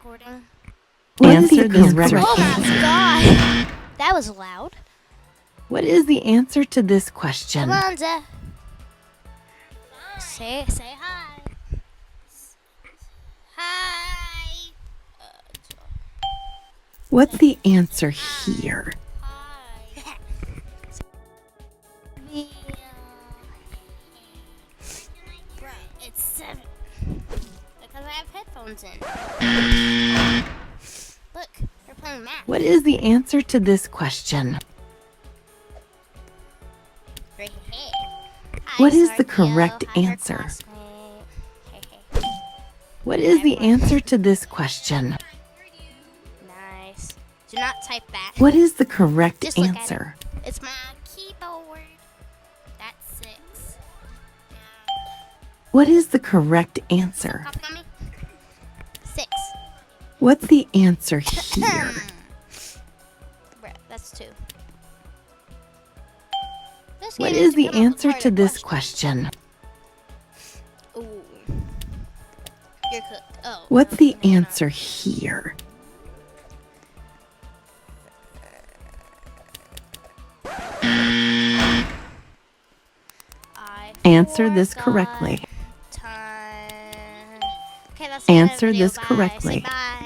recording. Answer this correct. Oh my god! That was loud. What is the answer to this question? Come on, Zeph. Say hi. Hi. What's the answer here? Hi. Bro, it's 7. Because I have headphones in. Look, they're playing math. What is the answer to this question? What is the correct answer? What is the answer to this question? Nice. Do not type that. What is the correct Just look at answer? It's my keyboard. That's 6. What is the correct answer? Copy on me. 6. What's the answer here? Bruh, that's 2. What is the answer to this question? Ooh. You're cooked. Oh. What's the answer here? Answer this correctly. Okay, that's Answer the video. this Bye. correctly. Say bye.